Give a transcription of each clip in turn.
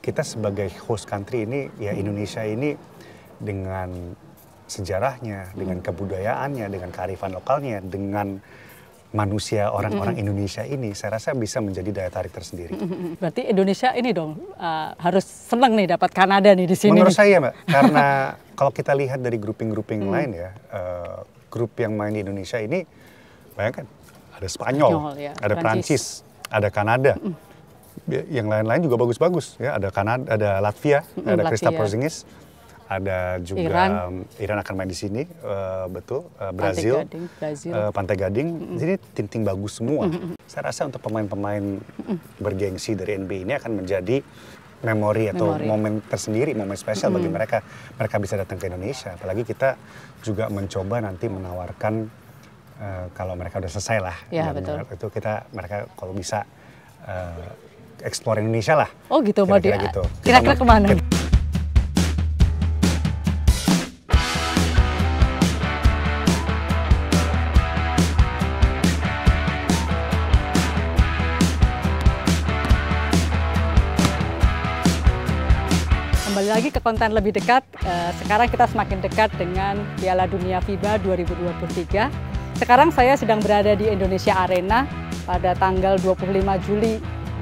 kita sebagai host country ini, ya Indonesia ini dengan sejarahnya, dengan kebudayaannya, dengan kearifan lokalnya, dengan manusia orang-orang Indonesia ini, saya rasa bisa menjadi daya tarik tersendiri. Berarti Indonesia ini dong harus senang nih dapat Kanada nih di sini. Menurut saya, Mbak, karena kalau kita lihat dari grouping-grouping lain ya, grup yang main di Indonesia ini, bayangkan ada Spanyol, ya, ada Prancis, ada Kanada, yang lain-lain juga bagus-bagus ya, ada Kanada, ada Latvia, ada Kristaps Porzingis. Ada juga Iran akan main di sini, betul. Brazil, Pantai Gading. Jadi tim-tim bagus semua. Saya rasa untuk pemain-pemain bergengsi dari NBA ini akan menjadi memori atau momen tersendiri, momen spesial bagi mereka. Mereka bisa datang ke Indonesia. Apalagi kita juga mencoba nanti menawarkan kalau mereka udah selesai lah. Ya, betul. Itu mereka kalau bisa explore Indonesia lah. Oh gitu, mau dia. Gitu. Kira-kira kemana? Kembali lagi ke konten lebih dekat, sekarang kita semakin dekat dengan Piala Dunia FIBA 2023. Sekarang saya sedang berada di Indonesia Arena pada tanggal 25 Juli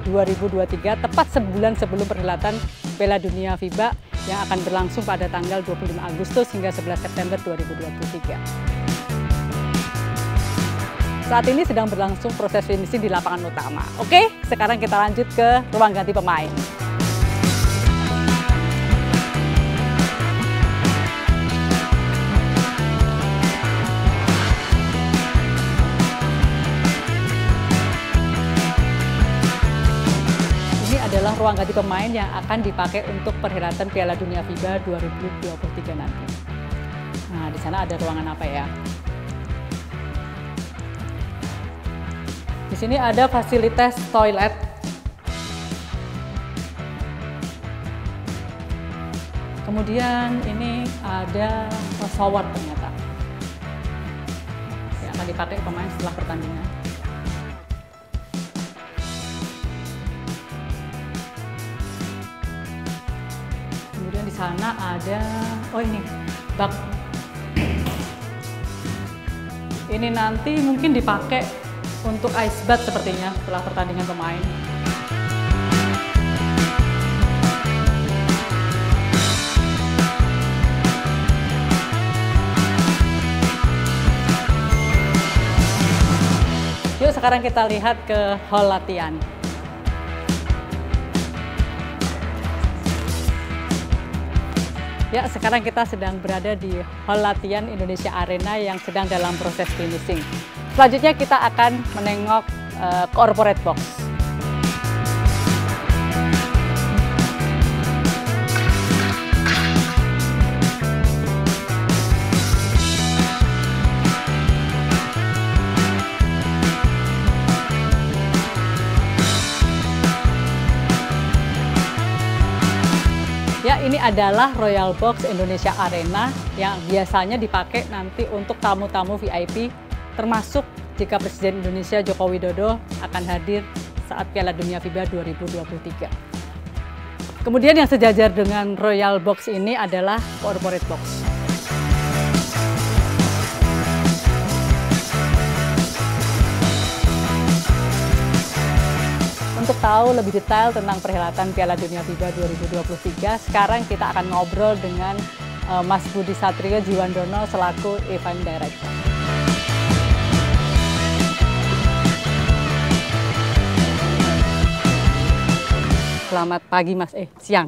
2023, tepat sebulan sebelum perhelatan Piala Dunia FIBA yang akan berlangsung pada tanggal 25 Agustus hingga 11 September 2023. Saat ini sedang berlangsung proses finishing di lapangan utama. Oke, sekarang kita lanjut ke ruang ganti pemain. Adalah ruang ganti pemain yang akan dipakai untuk perhelatan Piala Dunia FIBA 2023 nanti. Nah, di sana ada ruangan apa ya? Di sini ada fasilitas toilet. Kemudian ini ada shower ternyata. Yang akan dipakai pemain setelah pertandingan. Di sana ada, oh ini bak. Ini nanti mungkin dipakai untuk ice bath sepertinya setelah pertandingan pemain. Yuk sekarang kita lihat ke hall latihan. Ya, sekarang kita sedang berada di hall latihan Indonesia Arena yang sedang dalam proses finishing. Selanjutnya kita akan menengok corporate box. Ya, ini adalah Royal Box Indonesia Arena yang biasanya dipakai nanti untuk tamu-tamu VIP, termasuk jika Presiden Indonesia Joko Widodo akan hadir saat Piala Dunia FIBA 2023. Kemudian yang sejajar dengan Royal Box ini adalah Corporate Box. Untuk tahu lebih detail tentang perhelatan Piala Dunia FIBA 2023, sekarang kita akan ngobrol dengan Mas Budi Satrio Jiwandono selaku Event Director. Selamat pagi Mas, siang.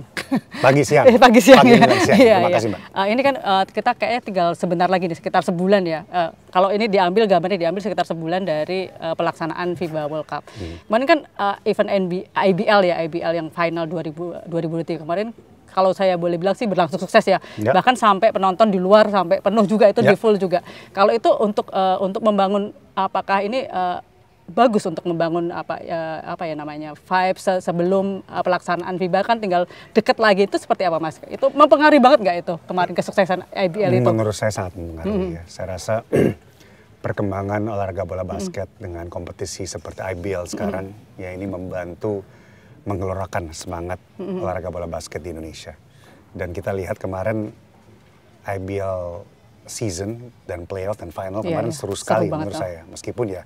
Pagi siang. Pagi siang. Pagi, Ya. siang. Iya, Terima kasih Mbak. Ini kan kita kayaknya tinggal sebentar lagi nih, sekitar sebulan ya. Kalau ini gambarnya diambil sekitar sebulan dari pelaksanaan FIBA World Cup. Kemarin kan event IBL ya, IBL yang final 2023 kemarin. Kalau saya boleh bilang sih berlangsung sukses ya. Bahkan sampai penonton di luar sampai penuh juga itu di full juga. Kalau itu untuk membangun, apakah ini bagus untuk membangun vibe sebelum pelaksanaan FIBA kan tinggal deket lagi, itu seperti apa Mas? Itu mempengaruhi banget nggak itu kemarin kesuksesan IBL itu? Menurut saya sangat mempengaruhi ya. Saya rasa perkembangan olahraga bola basket dengan kompetisi seperti IBL sekarang ya ini membantu menggelorakan semangat olahraga bola basket di Indonesia. Dan kita lihat kemarin IBL season dan playoff dan final kemarin seru sekali menurut saya. Meskipun ya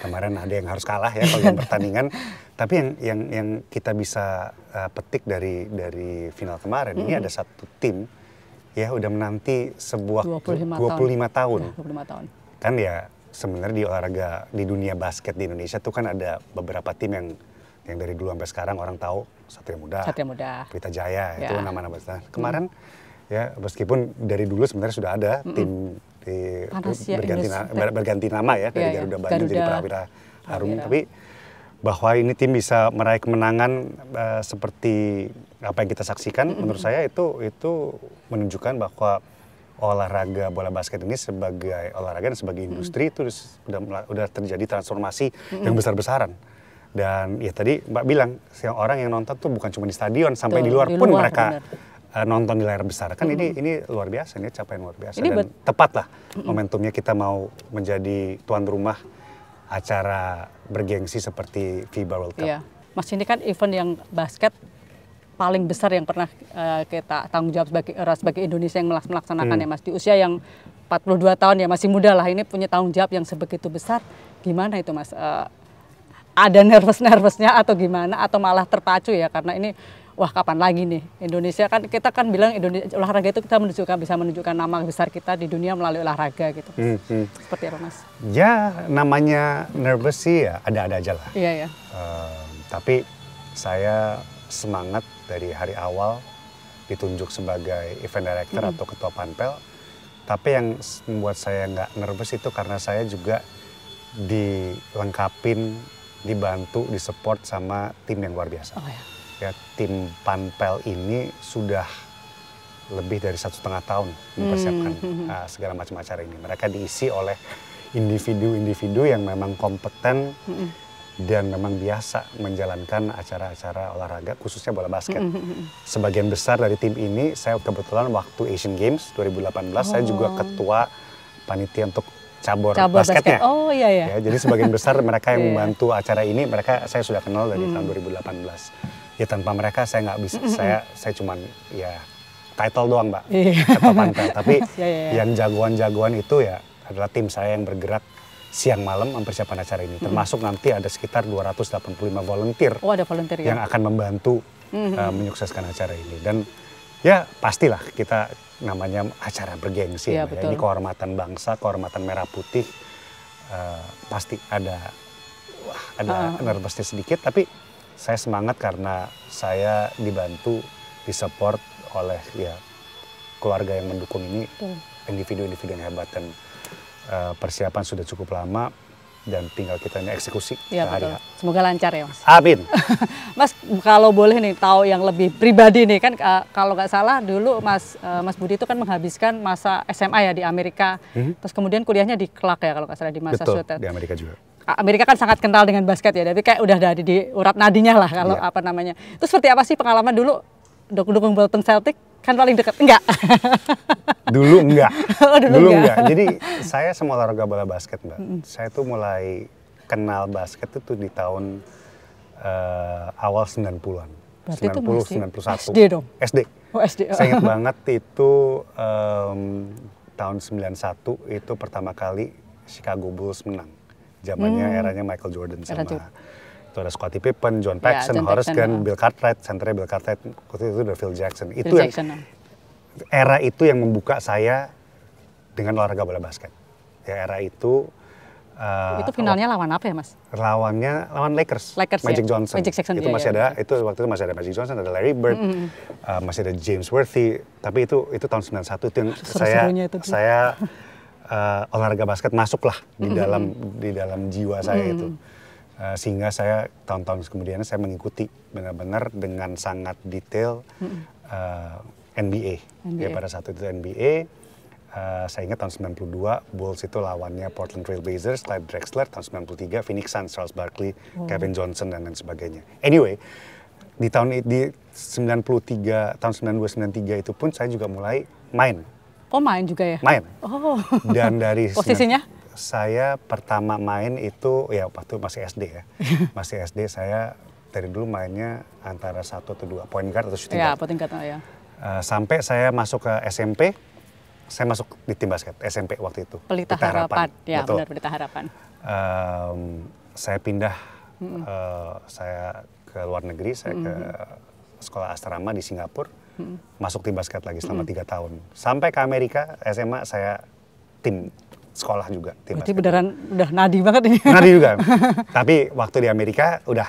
kemarin ada yang harus kalah ya kalau yang pertandingan. Tapi yang kita bisa petik dari final kemarin ini ada satu tim ya udah menanti sebuah 25 tahun. Kan ya sebenarnya di olahraga di dunia basket di Indonesia tuh kan ada beberapa tim yang dari dulu sampai sekarang orang tahu Satria Muda, Pelita Jaya itu nama-nama besar. Kemarin ya meskipun dari dulu sebenarnya sudah ada tim berganti nama ya dari Garuda Bandung jadi Prawira Harum, tapi bahwa ini tim bisa meraih kemenangan seperti apa yang kita saksikan, menurut saya itu menunjukkan bahwa olahraga bola basket ini sebagai olahraga dan sebagai industri itu udah terjadi transformasi yang besar-besaran. Dan ya tadi Mbak bilang, orang yang nonton tuh bukan cuma di stadion, sampai di luar pun mereka nonton di layar besar. Kan ini luar biasa, ini capaian luar biasa. Dan tepat lah momentumnya kita mau menjadi tuan rumah acara bergengsi seperti FIBA World Cup. Iya. Mas, ini kan event yang basket paling besar yang pernah kita tanggung jawab sebagai Indonesia yang melaksanakan ya Mas. Di usia yang 42 tahun ya, masih muda lah, ini punya tanggung jawab yang sebegitu besar. Gimana itu Mas? Ada nervous-nervousnya atau gimana? Atau malah terpacu ya karena ini wah kapan lagi nih Indonesia, kan kita kan bilang Indonesia olahraga itu kita bisa menunjukkan nama besar kita di dunia melalui olahraga gitu. Seperti apa Mas? Ya namanya nervous sih ya ada-ada aja lah. Iya ya. Tapi saya semangat dari hari awal ditunjuk sebagai event director atau ketua panpel. Tapi yang membuat saya nggak nervous itu karena saya juga dilengkapin, dibantu, disupport sama tim yang luar biasa. Ya, tim panpel ini sudah lebih dari 1,5 tahun mempersiapkan segala macam acara ini. Mereka diisi oleh individu-individu yang memang kompeten dan memang biasa menjalankan acara-acara olahraga, khususnya bola basket. Sebagian besar dari tim ini, saya kebetulan waktu Asian Games 2018, saya juga ketua panitia untuk cabur basketnya. Oh iya ya. Jadi sebagian besar mereka yang membantu acara ini, saya sudah kenal dari tahun 2018. Ya tanpa mereka saya nggak bisa, saya cuman ya title doang Mbak, ketua panpel. Tapi yang jagoan-jagoan itu ya adalah tim saya yang bergerak siang malam mempersiapkan acara ini. Termasuk nanti ada sekitar 285 volunteer, ada volunteer yang akan membantu menyukseskan acara ini. Dan ya pastilah kita namanya acara bergengsi, ya, ini kehormatan bangsa, kehormatan merah putih, pasti ada nervousnya sedikit, tapi saya semangat karena saya dibantu, disupport oleh ya keluarga yang mendukung ini, individu-individu yang hebat, dan persiapan sudah cukup lama. Dan tinggal kita ini eksekusi. Iya betul. Semoga lancar ya Mas. Amin. Mas, kalau boleh nih tahu yang lebih pribadi nih kan, kalau nggak salah dulu Mas Budi itu kan menghabiskan masa SMA ya di Amerika. Terus kemudian kuliahnya di Clark ya kalau nggak salah di Massachusetts. Betul, di Amerika juga. Amerika kan sangat kental dengan basket ya, tapi kayak udah ada di urat nadinya lah kalau apa namanya. Itu seperti apa sih pengalaman dulu dukung Boston Celtics? Kan paling dekat, enggak? Dulu enggak. Dulu enggak. Jadi saya sama olahraga bola basket Mbak. Saya tuh mulai kenal basket itu di tahun awal 90-an. 90, 91. SD dong? SD. Oh SD. Saya ingat banget itu tahun 91 itu pertama kali Chicago Bulls menang. Zamannya eranya Michael Jordan sama itu ada Scottie Pippen, John Paxson, Horace Grant, Bill Cartwright, senternya Bill Cartwright, waktu itu udah Phil Jackson. Itu era itu yang membuka saya dengan olahraga bola basket. Ya era itu. Itu finalnya lawan apa ya Mas? Lawan Lakers Magic Johnson. Magic Jackson, itu masih ada. Itu waktu itu masih ada Magic Johnson, ada Larry Bird, masih ada James Worthy. Tapi itu tahun 91 itu yang saya olahraga basket masuklah di dalam jiwa saya itu. Sehingga saya tahun-tahun kemudian saya mengikuti benar-benar dengan sangat detail NBA. Ya, pada saat itu NBA, saya ingat tahun 92 Bulls itu lawannya Portland Trail Blazers, Clyde Drexler. Tahun 93 Phoenix Suns, Charles Barkley, Kevin Johnson dan lain sebagainya. Anyway, di 93 tahun 92-93 itu pun saya juga mulai main. Oh main juga ya? Main. Oh. Dan dari posisinya? Saya pertama main itu ya waktu masih SD ya. Masih SD saya dari dulu mainnya antara 1 atau 2 point guard atau shooting Ya, guard. point guard ya. Sampai saya masuk ke SMP, saya masuk di tim basket SMP waktu itu. Pelita Harapan. Ya, betul. benar, Pelita Harapan. Saya pindah, saya ke luar negeri, saya ke sekolah asrama di Singapura, masuk tim basket lagi selama 3 tahun. Sampai ke Amerika, SMA saya tim sekolah juga. Tim Berarti basket. beneran udah nadi banget ini. Nadi juga. Tapi waktu di Amerika udah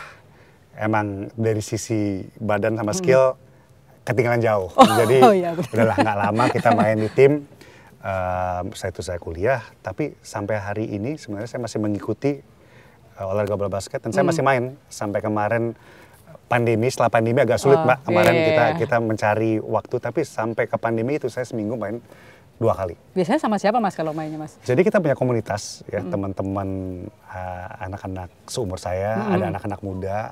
emang dari sisi badan sama skill ketinggalan jauh. Jadi iya, udahlah nggak lama kita main di tim. Saya kuliah, tapi sampai hari ini sebenarnya saya masih mengikuti olahraga bola basket dan saya masih main sampai kemarin pandemi. Setelah pandemi agak sulit Mbak, kemarin kita mencari waktu, tapi sampai ke pandemi itu saya seminggu main 2 kali. Biasanya sama siapa Mas kalau mainnya Mas? Jadi kita punya komunitas ya, teman-teman anak-anak seumur saya, ada anak-anak muda.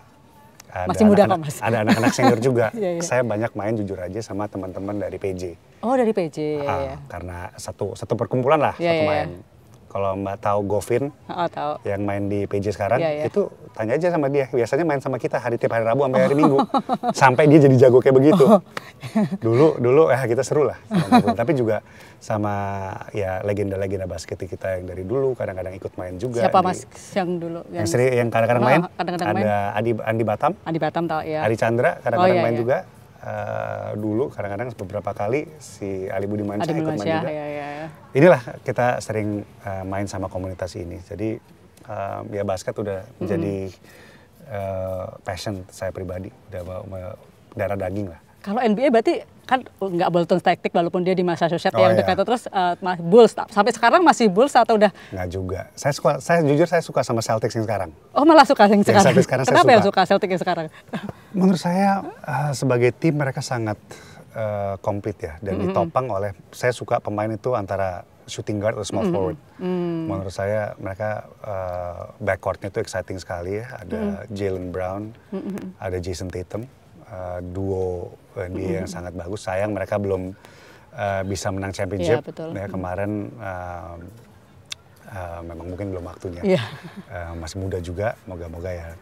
Masih muda kok Mas? Ada anak-anak senior juga. Iya. Saya banyak main jujur aja sama teman-teman dari PJ. Oh dari PJ. Ya. Karena satu perkumpulan lah, satu main. Kalau Mbak tahu Govin, tahu. yang main di PJ sekarang, Ya. itu tanya aja sama dia. Biasanya main sama kita tiap hari Rabu sampai hari Minggu. Sampai dia jadi jago kayak begitu. Dulu kita seru lah. Tapi juga sama ya legenda-legenda basket kita yang dari dulu kadang-kadang ikut main juga. Siapa Mas yang dulu? Yang kadang-kadang main? Kadang-kadang ada Andi Batam. Andi Batam tahu ya. Adi Chandra kadang-kadang main iya. juga. Dulu kadang-kadang beberapa kali si Ali Budimansyah ikut main juga. Ya. Inilah kita sering main sama komunitas ini. Jadi ya basket udah menjadi passion saya pribadi, udah darah daging lah. Kalau NBA berarti kan nggak Bolton Celtics walaupun dia di Massachusetts yang dekat itu, terus Bulls sampai sekarang masih Bulls atau udah? Nggak juga. Saya suka sama Celtics yang sekarang. Oh malah suka yang sekarang. Kenapa yang suka Celtics yang sekarang? Menurut saya sebagai tim mereka sangat komplit ya dan ditopang oleh, saya suka pemain itu antara shooting guard atau small forward. Menurut saya mereka backcourtnya itu exciting sekali ya. Ada Jaylen Brown, ada Jason Tatum, duo NBA yang sangat bagus. Sayang mereka belum bisa menang championship. Ya, kemarin memang mungkin belum waktunya. Masih muda juga, moga-moga ya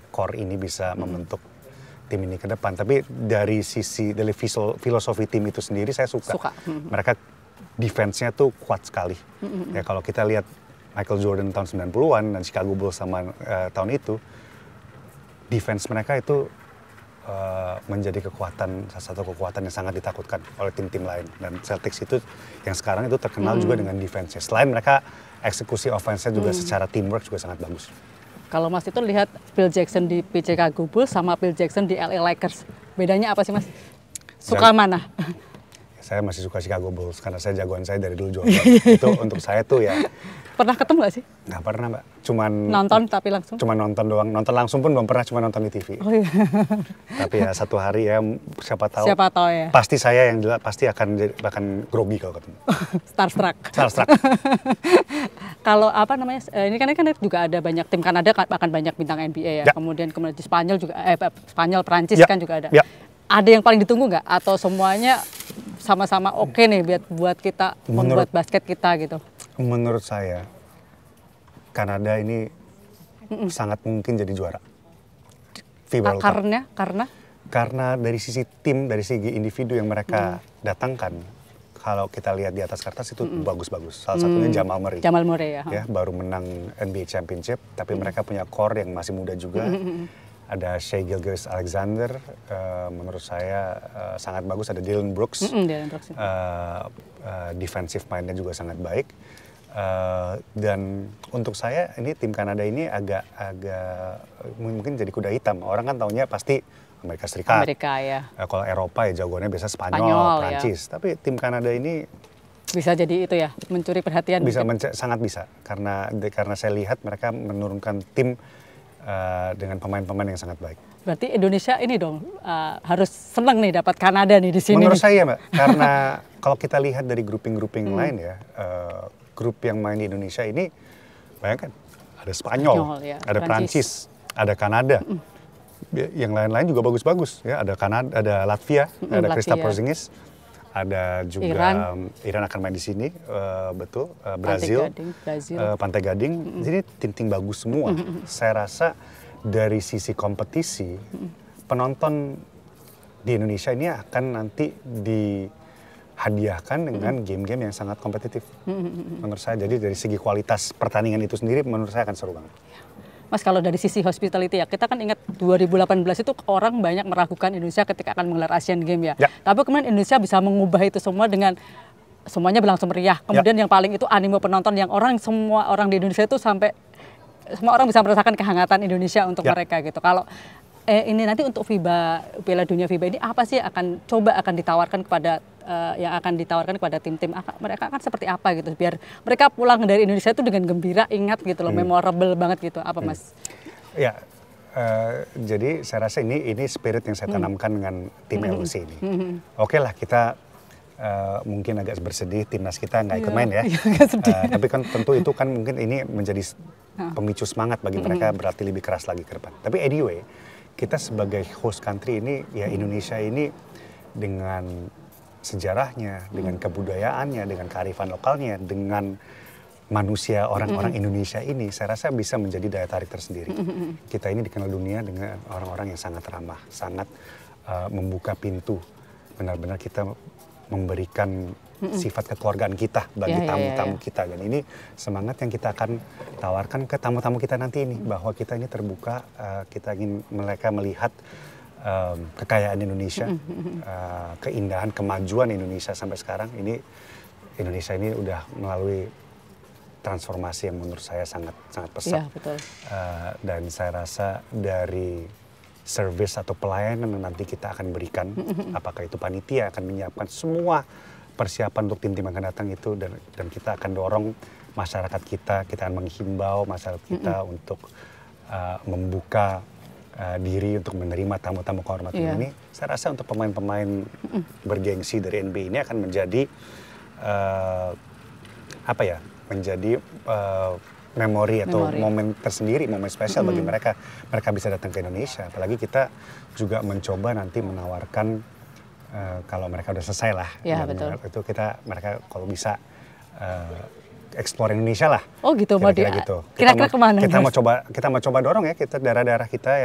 core ini bisa membentuk tim ini ke depan. Tapi dari filosofi tim itu sendiri saya suka. Mereka defense-nya tuh kuat sekali. Ya kalau kita lihat Michael Jordan tahun 90-an dan Chicago Bulls sama tahun itu, defense mereka itu menjadi salah satu kekuatan yang sangat ditakutkan oleh tim-tim lain. Dan Celtics itu yang sekarang itu terkenal juga dengan defense-nya. Selain mereka eksekusi offense-nya juga secara teamwork juga sangat bagus. Kalau Mas itu lihat Phil Jackson di Chicago Bulls sama Phil Jackson di LA Lakers, bedanya apa sih Mas? Suka mana? Saya masih suka Chicago Bulls karena jagoan saya dari dulu Jordan. Itu untuk saya tuh ya. Pernah ketemu gak sih? Nggak pernah Mbak. Cuman nonton tapi langsung? Cuma nonton doang. Nonton langsung pun belum pernah, cuma nonton di TV. Oh iya. Tapi ya satu hari ya siapa tahu ya. Pasti saya yang jelas pasti akan grogi kalau ketemu. Starstruck. Kalau apa namanya, ini kan juga ada banyak tim Kanada bahkan banyak bintang NBA ya. Kemudian di Spanyol juga, Spanyol, Prancis kan juga ada. Ada yang paling ditunggu nggak? Atau semuanya sama-sama oke nih buat kita membuat basket kita gitu? Menurut saya Kanada ini sangat mungkin jadi juara FIBA World Cup. Karena dari sisi tim, dari segi individu yang mereka datangkan, kalau kita lihat di atas kertas itu bagus-bagus. Salah satunya Jamal Murray. Ya, baru menang NBA Championship, tapi mereka punya core yang masih muda juga. Ada Shai Gilgeous-Alexander, menurut saya sangat bagus. Ada Dillon Brooks, defensive mind-nya juga sangat baik. Dan untuk saya ini tim Kanada ini agak mungkin jadi kuda hitam. Orang kan taunya pasti Amerika Serikat. Kalau Eropa ya jagoannya biasa Spanyol, Prancis. Tapi tim Kanada ini bisa jadi itu ya, mencuri perhatian. Sangat bisa karena saya lihat mereka menurunkan tim dengan pemain-pemain yang sangat baik. Berarti Indonesia ini dong harus senang nih dapat Kanada nih di sini. Menurut saya Mbak, karena kalau kita lihat dari grouping lain ya, grup yang main di Indonesia ini, bayangkan ada Spanyol, ada Prancis, ada Kanada, yang lain-lain juga bagus-bagus ya. Ada Kanada, ada Latvia, ada Kristaps Porzingis, ada juga Iran akan main di sini, betul, Brazil, Pantai Gading. Jadi tim-tim bagus semua. Saya rasa dari sisi kompetisi, penonton di Indonesia ini akan nanti dihadiahkan dengan game-game yang sangat kompetitif. Menurut saya, jadi dari segi kualitas pertandingan itu sendiri menurut saya akan seru banget. Mas, kalau dari sisi hospitality ya, kita kan ingat 2018 itu orang banyak meragukan Indonesia ketika akan menggelar Asian Games ya. Tapi kemudian Indonesia bisa mengubah itu semua dengan semuanya berlangsung meriah. Kemudian yang paling itu animo penonton yang semua orang di Indonesia itu sampai semua orang bisa merasakan kehangatan Indonesia untuk mereka gitu. Kalau ini nanti untuk FIBA, Piala Dunia FIBA ini apa sih akan ditawarkan kepada yang akan ditawarkan kepada tim-tim, mereka akan seperti apa gitu biar mereka pulang dari Indonesia itu dengan gembira, ingat gitu loh, memorable banget gitu, apa Mas? Ya, jadi saya rasa ini spirit yang saya tanamkan dengan tim LOC ini. Oke lah, kita mungkin agak bersedih timnas kita nggak ikut main ya, tapi kan tentu itu kan mungkin ini menjadi pemicu semangat bagi mereka berlatih lebih keras lagi ke depan. Tapi anyway, kita sebagai host country ini, ya Indonesia ini dengan sejarahnya, dengan kebudayaannya, dengan kearifan lokalnya, dengan manusia orang-orang Indonesia ini, saya rasa bisa menjadi daya tarik tersendiri. Kita ini dikenal dunia dengan orang-orang yang sangat ramah, sangat membuka pintu. Benar-benar kita memberikan sifat kekeluargaan kita bagi tamu-tamu kita. Dan ini semangat yang kita akan tawarkan ke tamu-tamu kita nanti ini, bahwa kita ini terbuka, kita ingin mereka melihat kekayaan Indonesia, keindahan, kemajuan Indonesia sampai sekarang. Ini Indonesia ini udah melalui transformasi yang menurut saya sangat pesat. Ya, betul. Dan saya rasa dari service atau pelayanan yang nanti kita akan berikan, apakah itu panitia akan menyiapkan semua persiapan untuk tim-tim yang akan datang itu, dan kita akan dorong masyarakat kita akan menghimbau masyarakat kita untuk membuka diri untuk menerima tamu-tamu kehormatan ini. Saya rasa untuk pemain-pemain bergengsi dari NBA ini akan menjadi menjadi memori atau momen tersendiri, momen spesial bagi mereka. Mereka bisa datang ke Indonesia. Apalagi kita juga mencoba nanti menawarkan kalau mereka udah selesai lah, itu mereka kalau bisa explore Indonesia lah. Oh gitu, kira-kira gitu. Kira-kira kemana? Kita mau coba dorong ya, kita daerah-daerah kita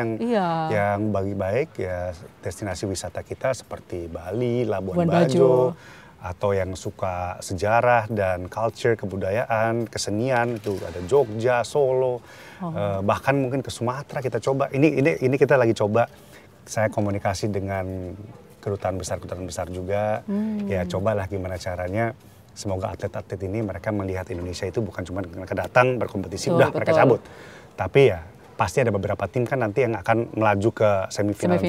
yang bagi baik ya, destinasi wisata kita seperti Bali, Labuan Bajo, atau yang suka sejarah dan culture, kebudayaan, kesenian, itu ada Jogja, Solo, bahkan mungkin ke Sumatera kita coba. Ini kita lagi coba. Saya komunikasi dengan kedutaan besar juga. Ya cobalah gimana caranya. Semoga atlet-atlet ini mereka melihat Indonesia itu bukan cuma kedatang berkompetisi, udah mereka cabut. Tapi ya pasti ada beberapa tim kan nanti yang akan melaju ke semifinal.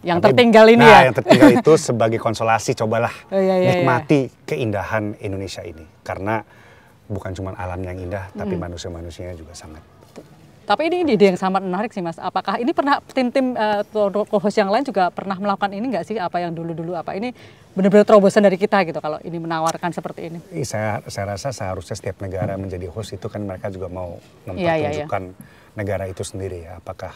Yang tertinggal ini ya? Yang tertinggal itu sebagai konsolasi, cobalah nikmati keindahan Indonesia ini. Karena bukan cuma alam yang indah, tapi manusia-manusianya juga sangat. Tapi ini ide yang sangat menarik sih Mas. Apakah ini pernah tim-tim co-host yang lain juga pernah melakukan ini nggak sih? Apa yang dulu-dulu, apa ini benar-benar terobosan dari kita gitu kalau ini menawarkan seperti ini? Saya rasa seharusnya setiap negara menjadi host itu kan mereka juga mau mempertunjukkan negara itu sendiri ya. Apakah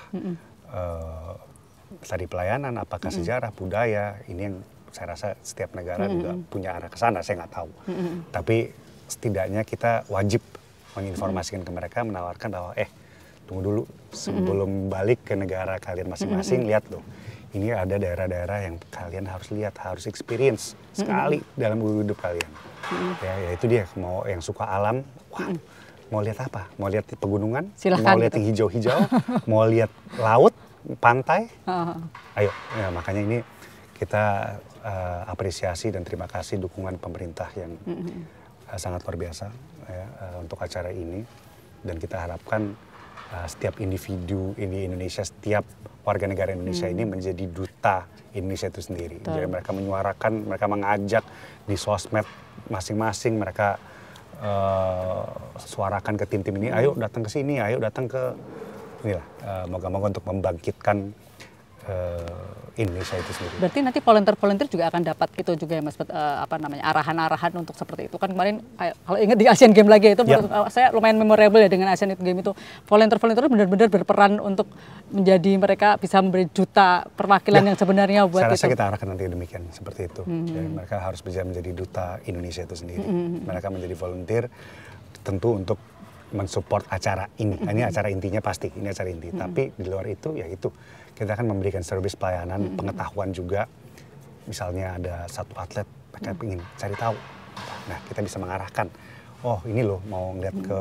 tadi pelayanan, apakah sejarah, budaya, ini yang saya rasa setiap negara juga punya arah ke sana, saya nggak tahu. Tapi setidaknya kita wajib menginformasikan ke mereka, menawarkan bahwa tunggu dulu, sebelum balik ke negara kalian masing-masing, lihat loh, ini ada daerah-daerah yang kalian harus lihat, harus experience sekali dalam hidup kalian. Ya itu dia, mau yang suka alam, mau lihat apa? Mau lihat pegunungan? Silahkan, mau lihat yang hijau-hijau? Mau lihat laut, pantai? Ayo, ya, makanya ini kita apresiasi dan terima kasih dukungan pemerintah yang sangat luar biasa ya, untuk acara ini. Dan kita harapkan setiap individu di Indonesia, setiap warga negara Indonesia ini menjadi duta Indonesia itu sendiri. Jadi mereka menyuarakan, mereka mengajak di sosmed masing-masing, mereka suarakan ke tim-tim ini, ayo datang ke sini, ayo datang ke inilah, moga-moga untuk membangkitkan Indonesia itu sendiri. Berarti nanti volunteer juga akan dapat itu juga ya Mas, arahan-arahan untuk seperti itu. Kan kemarin kalau ingat di Asian Games lagi itu saya lumayan memorable ya dengan Asian Games itu. Volunteer benar-benar berperan untuk menjadi mereka bisa memberi duta perwakilan yang sebenarnya buat saya itu. Saya rasa kita arahkan nanti demikian seperti itu. Jadi mereka harus bisa menjadi duta Indonesia itu sendiri. Mereka menjadi volunteer tentu untuk mensupport acara ini. Ini acara intinya pasti, ini acara inti. Tapi di luar itu ya itu kita akan memberikan service pelayanan, pengetahuan juga. Misalnya ada satu atlet mereka ingin cari tahu. Nah, kita bisa mengarahkan. Oh, ini loh mau ngeliat ke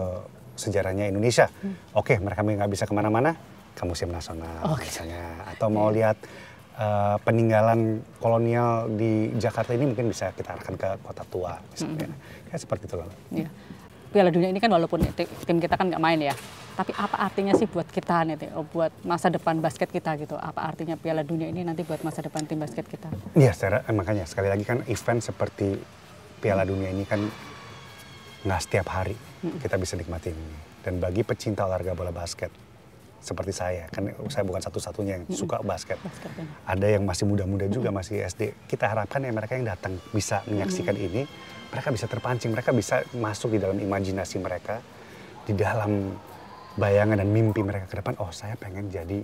sejarahnya Indonesia. Oke, mereka nggak bisa kemana-mana ke Museum Nasional misalnya. Atau mau lihat peninggalan kolonial di Jakarta ini mungkin bisa kita arahkan ke Kota Tua misalnya. Kayak seperti itu loh. Iya. Piala Dunia ini kan walaupun tim kita kan nggak main ya, tapi apa artinya sih buat kita nih, buat masa depan basket kita gitu? Apa artinya Piala Dunia ini nanti buat masa depan tim basket kita? Iya, makanya sekali lagi kan event seperti Piala Dunia ini kan nggak setiap hari kita bisa nikmatin ini. Dan bagi pecinta olahraga bola basket seperti saya, kan saya bukan satu-satunya yang suka basket. Ada yang masih muda-muda juga, masih SD. Kita harapkan ya mereka yang datang bisa menyaksikan ini, mereka bisa terpancing, mereka bisa masuk di dalam imajinasi mereka, di dalam bayangan dan mimpi mereka ke depan. Oh, saya pengen jadi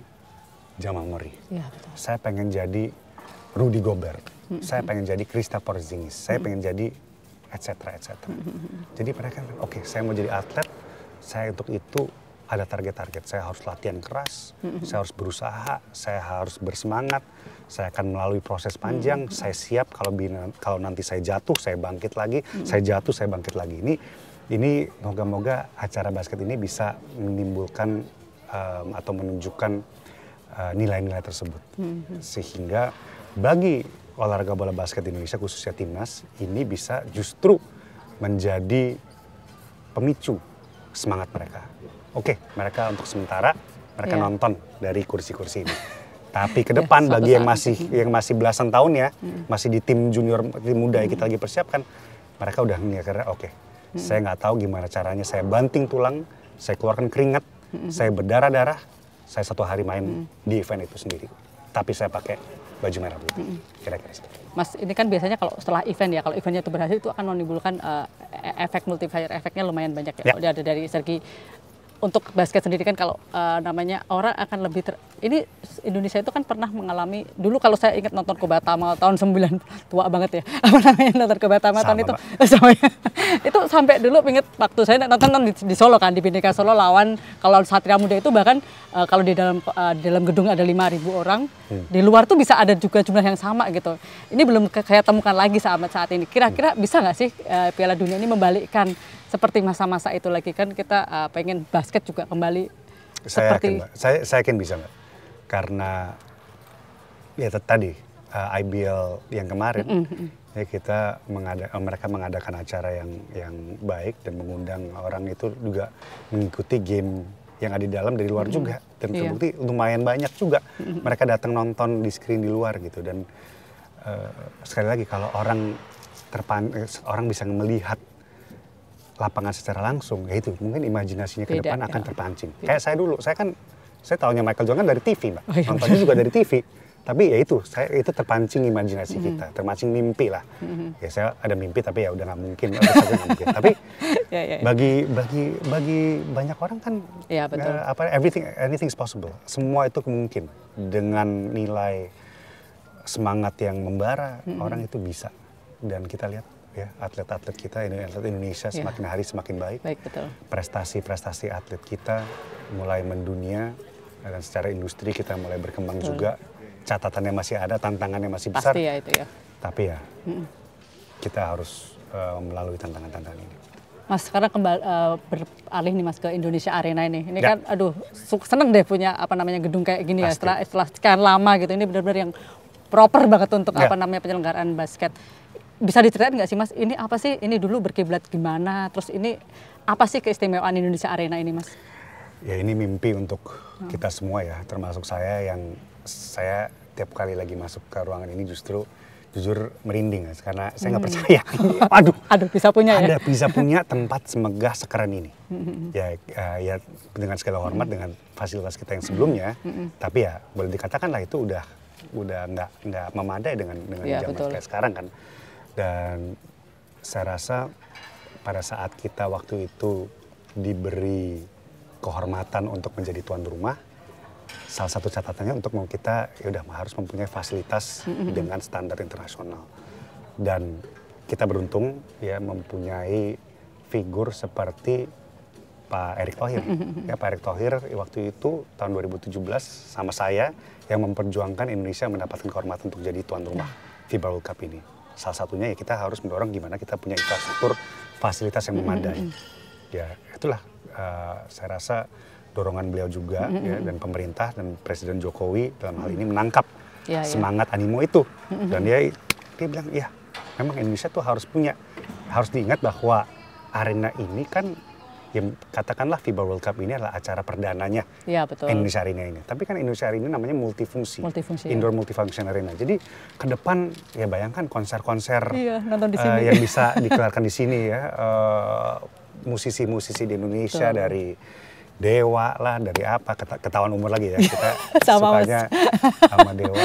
Jamal Murray. Ya, betul. Saya pengen jadi Rudy Gobert. Saya pengen jadi Kristaps Porzingis. Saya pengen jadi etc. Jadi mereka, oke, saya mau jadi atlet, saya untuk itu ada target-target. Saya harus latihan keras, saya harus berusaha, saya harus bersemangat, saya akan melalui proses panjang, saya siap kalau nanti saya jatuh, saya bangkit lagi, saya jatuh, saya bangkit lagi. Ini moga-moga acara basket ini bisa menimbulkan atau menunjukkan nilai-nilai tersebut. Sehingga bagi olahraga bola basket di Indonesia, khususnya timnas, ini bisa justru menjadi pemicu semangat mereka. Oke, mereka untuk sementara mereka nonton dari kursi-kursi ini. Tapi ke depan bagi yang masih belasan tahun ya, masih di tim junior, tim muda yang kita lagi persiapkan, mereka udah mikir, oke, saya nggak tahu gimana caranya saya banting tulang, saya keluarkan keringat, saya berdarah-darah, saya satu hari main di event itu sendiri. Tapi saya pakai baju merah putih, kira-kira seperti itu. Mas, ini kan biasanya kalau setelah event ya, kalau eventnya itu berhasil itu akan menimbulkan efek multiplier, efeknya lumayan banyak ya. Kalau ada dari segi untuk basket sendiri kan kalau namanya orang akan lebih ini Indonesia itu kan pernah mengalami dulu kalau saya ingat nonton Kobatama tahun 9 tua banget ya apa namanya nonton Kobatama tahun itu sama ya. Itu sampai dulu inget waktu saya nonton di Solo kan di Bhinneka Solo lawan kalau Satria Muda itu bahkan kalau di dalam gedung ada 5.000 orang di luar tuh bisa ada juga jumlah yang sama gitu. Ini belum saya temukan lagi saat ini. Kira-kira bisa nggak sih Piala Dunia ini membalikkan seperti masa-masa itu lagi kan kita pengen basket juga kembali seperti saya yakin bisa Mbak, karena ya tadi IBL yang kemarin ya kita mereka mengadakan acara yang baik dan mengundang orang itu juga mengikuti game yang ada di dalam dari luar juga dan terbukti lumayan banyak juga mereka datang nonton di screen di luar gitu dan sekali lagi kalau orang bisa melihat lapangan secara langsung, ya itu mungkin imajinasinya ke depan akan terpancing. Kayak saya dulu, saya tahunya Michael Jordan dari TV, Mbak. Nontonnya juga dari TV. Tapi ya itu terpancing imajinasi kita, terpancing mimpi lah. Ya saya ada mimpi tapi ya udah nggak mungkin, Tapi bagi banyak orang kan, anything is possible. Semua itu mungkin dengan nilai semangat yang membara, orang itu bisa. Dan kita lihat. Ya, atlet-atlet kita, atlet Indonesia semakin hari semakin baik. Betul. Prestasi-prestasi atlet kita mulai mendunia dan secara industri kita mulai berkembang juga. Catatannya masih ada, tantangannya masih besar. Pasti ya itu ya. Tapi ya kita harus melalui tantangan-tantangan ini. Mas, sekarang beralih nih Mas ke Indonesia Arena ini. Ini kan aduh seneng deh punya gedung kayak gini ya setelah sekian lama gitu. Ini benar-benar yang proper banget untuk penyelenggaraan basket. Bisa diceritain nggak sih Mas, ini apa sih, ini dulu berkiblat gimana, terus ini apa sih keistimewaan Indonesia Arena ini Mas? Ya ini mimpi untuk kita semua ya, termasuk saya yang saya tiap kali lagi masuk ke ruangan ini justru jujur merinding ya, karena saya nggak percaya. Aduh bisa punya ya? Bisa punya tempat semegah sekeren ini. Ya dengan segala hormat dengan fasilitas kita yang sebelumnya, tapi ya boleh dikatakan lah itu udah nggak memadai dengan zaman kayak sekarang kan. Dan saya rasa pada saat kita waktu itu diberi kehormatan untuk menjadi tuan rumah, salah satu catatannya untuk kita harus mempunyai fasilitas dengan standar internasional. Dan kita beruntung ya mempunyai figur seperti Pak Erick Thohir. Ya, Pak Erick Thohir waktu itu tahun 2017 sama saya yang memperjuangkan Indonesia mendapatkan kehormatan untuk jadi tuan rumah FIBA World Cup ini. Salah satunya ya kita harus mendorong gimana kita punya infrastruktur fasilitas yang memadai. Ya itulah saya rasa dorongan beliau juga ya, dan pemerintah dan Presiden Jokowi dalam hal ini menangkap semangat animo itu. Dan dia bilang ya memang Indonesia tuh harus diingat bahwa arena ini kan ya katakanlah FIBA World Cup ini adalah acara perdananya Indonesia Arena ini. Tapi kan Indonesia Arena ini namanya multifungsi indoor multifunction arena. Jadi ke depan ya bayangkan konser-konser yang bisa dikelarkan di sini ya. Musisi-musisi di Indonesia dari Dewa lah, dari apa, ketahuan umur lagi ya, kita sukanya sama Dewa.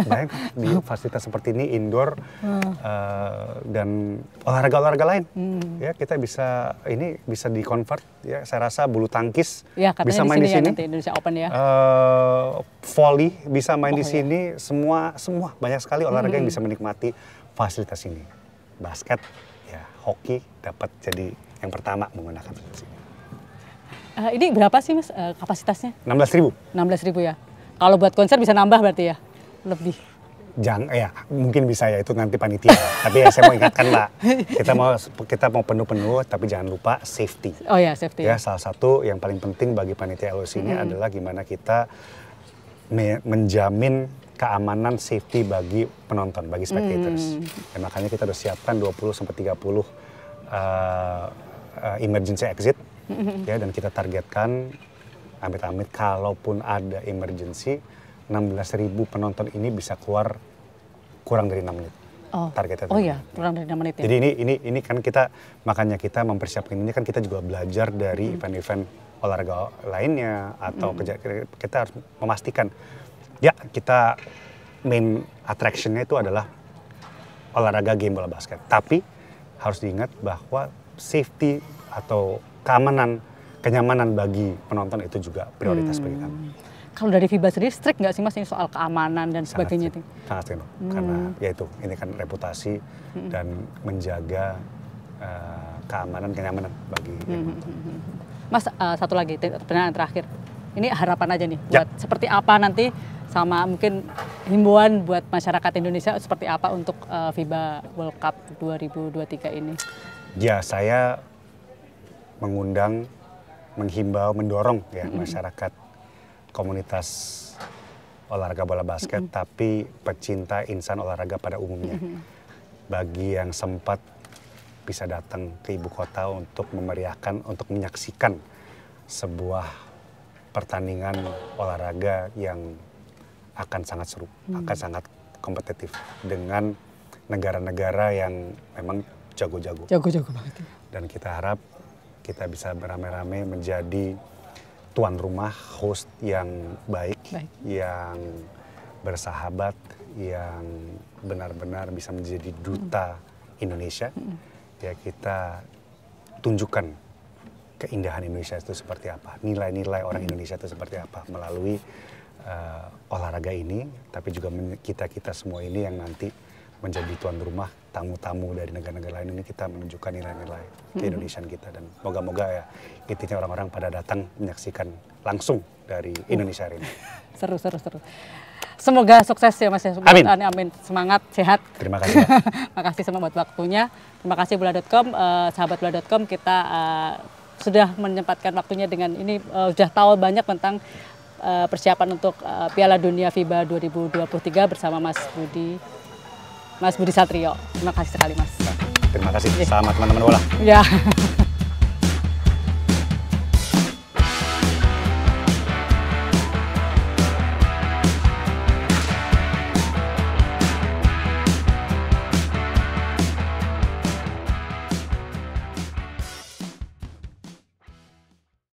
Bayangkan di fasilitas seperti ini indoor dan olahraga-olahraga lain, ya kita bisa di-convert ya. Saya rasa bulu tangkis bisa main di sini, nanti Indonesia Open ya. Volley bisa main di sini, semua banyak sekali olahraga yang bisa menikmati fasilitas ini. Basket, ya hoki dapat jadi yang pertama menggunakan fasilitas ini. Ini berapa sih Mas kapasitasnya? 16.000. 16.000 ya. Kalau buat konser bisa nambah berarti ya? Lebih. Jangan ya, mungkin bisa ya, itu nanti panitia. Tapi ya saya mau ingatkan Mbak, kita mau penuh-penuh tapi jangan lupa safety. Oh ya, safety. Ya, salah satu yang paling penting bagi panitia LOC ini adalah gimana kita menjamin keamanan safety bagi penonton, bagi spectators. Dan makanya kita udah siapkan 20-30 emergency exit. Ya, dan kita targetkan amit-amit kalaupun ada emergency 16.000 penonton ini bisa keluar kurang dari 6 menit. Targetnya. Oh iya, kurang dari 6 menit ya. Jadi ini kan makanya kita mempersiapkan ini kan kita juga belajar dari event-event olahraga lainnya atau kita harus memastikan ya kita main attraction-nya itu adalah olahraga game bola basket. Tapi harus diingat bahwa safety atau kenyamanan bagi penonton itu juga prioritas bagi kami. Kalau dari FIBA sendiri strict nggak sih Mas ini soal keamanan dan sebagainya? Sangat strict, karena ya itu, ini kan reputasi dan menjaga keamanan, kenyamanan bagi penonton. Mas, satu lagi pertanyaan terakhir. Ini harapan aja nih buat seperti apa nanti sama mungkin himbauan buat masyarakat Indonesia seperti apa untuk FIBA World Cup 2023 ini? Ya, saya mengundang, menghimbau, mendorong ya masyarakat komunitas olahraga bola basket, tapi pecinta insan olahraga pada umumnya. Bagi yang sempat bisa datang ke ibu kota untuk memeriahkan, untuk menyaksikan sebuah pertandingan olahraga yang akan sangat seru, akan sangat kompetitif dengan negara-negara yang memang jago-jago. Jago-jago banget. Dan kita harap kita bisa beramai-ramai menjadi tuan rumah, host yang baik, yang bersahabat, yang benar-benar bisa menjadi duta Indonesia. Ya, kita tunjukkan keindahan Indonesia itu seperti apa, nilai-nilai orang Indonesia itu seperti apa melalui olahraga ini, tapi juga kita semua ini yang nanti menjadi tuan rumah, tamu-tamu dari negara-negara lain ini, kita menunjukkan nilai-nilai keindonesiaan kita. Dan moga-moga ya intinya orang-orang pada datang menyaksikan langsung dari Indonesia ini. Seru. Semoga sukses ya Mas. Amin. Amin. Semangat, sehat. Terima kasih. Makasih sama buat waktunya. Terima kasih bola.com, sahabat bola.com, kita sudah menyempatkan waktunya dengan ini, sudah tahu banyak tentang persiapan untuk Piala Dunia FIBA 2023 bersama Mas Budi Satrio. Terima kasih sekali Mas. Terima kasih. Selamat teman-teman bola. Ya.